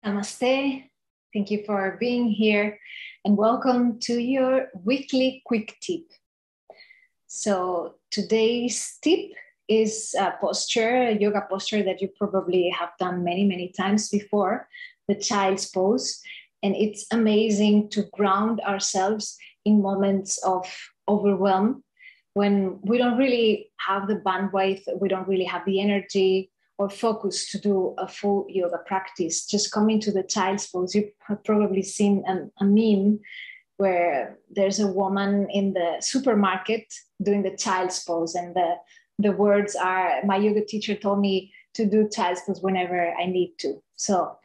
Namaste. Thank you for being here and welcome to your weekly quick tip. So today's tip is a yoga posture that you probably have done many times before, the Child's Pose. And it's amazing to ground ourselves in moments of overwhelm when we don't really have the bandwidth, we don't really have the energy or focus to do a full yoga practice. Just coming to the Child's Pose, you've probably seen a meme where there's a woman in the supermarket doing the Child's Pose, and the words are, my yoga teacher told me to do Child's Pose whenever I need to. So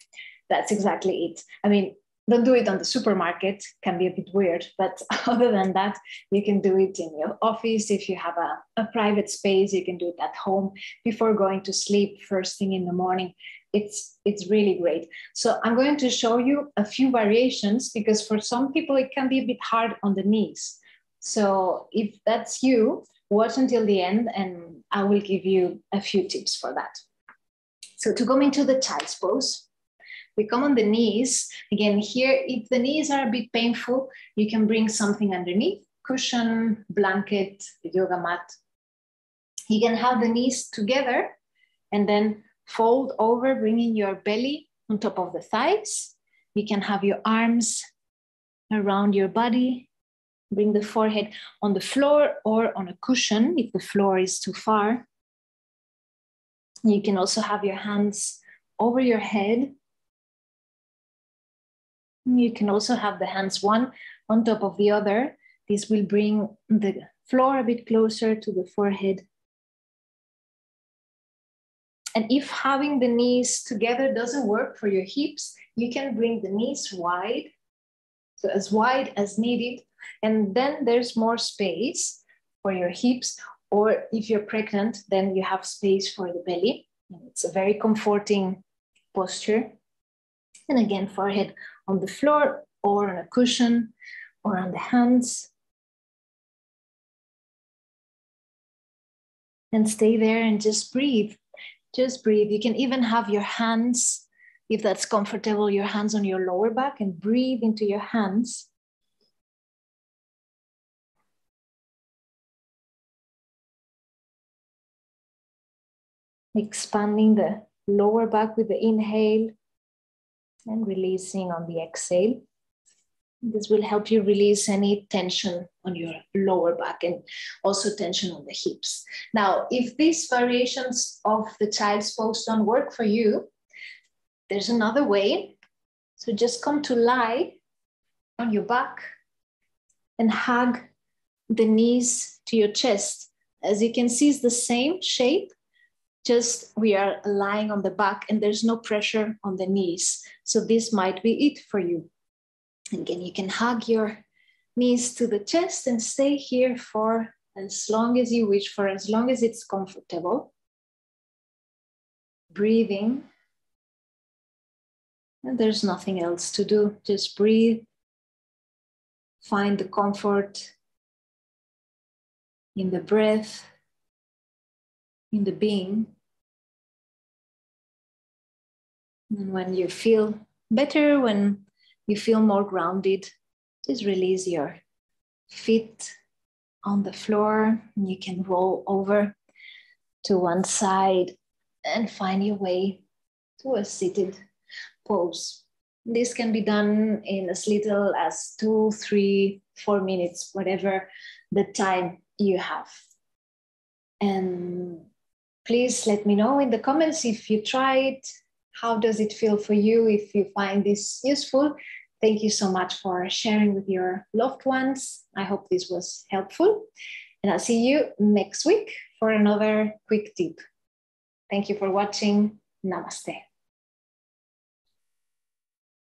that's exactly it. I mean, don't do it on the supermarket, can be a bit weird, but other than that, you can do it in your office. If you have a private space, you can do it at home before going to sleep, first thing in the morning. It's really great. So I'm going to show you a few variations because for some people, it can be a bit hard on the knees. So if that's you, watch until the end and I will give you a few tips for that. So to go into the Child's Pose, we come on the knees. Again, here, if the knees are a bit painful, you can bring something underneath, cushion, blanket, yoga mat. You can have the knees together and then fold over, bringing your belly on top of the thighs. You can have your arms around your body, bring the forehead on the floor or on a cushion if the floor is too far. You can also have your hands over your head. You can also have the hands one on top of the other. This will bring the floor a bit closer to the forehead. And if having the knees together doesn't work for your hips, you can bring the knees wide, so as wide as needed. And then there's more space for your hips. Or if you're pregnant, then you have space for the belly. It's a very comforting posture. And again, forehead on the floor or on a cushion or on the hands. And stay there and just breathe. Just breathe. You can even have your hands, if that's comfortable, your hands on your lower back and breathe into your hands. Expanding the lower back with the inhale and releasing on the exhale. This will help you release any tension on your lower back and also tension on the hips. Now, if these variations of the Child's Pose don't work for you, there's another way. So just come to lie on your back and hug the knees to your chest. As you can see, it's the same shape, just we are lying on the back and there's no pressure on the knees. So this might be it for you. Again, you can hug your knees to the chest and stay here for as long as you wish, for as long as it's comfortable. Breathing. And there's nothing else to do. Just breathe. Find the comfort in the breath, in the being. And when you feel better, when you feel more grounded, just release your feet on the floor. And you can roll over to one side and find your way to a seated pose. This can be done in as little as 2, 3, 4 minutes, whatever the time you have. And please let me know in the comments if you tried. How does it feel for you? If you find this useful, thank you so much for sharing with your loved ones. I hope this was helpful. And I'll see you next week for another quick tip. Thank you for watching. Namaste.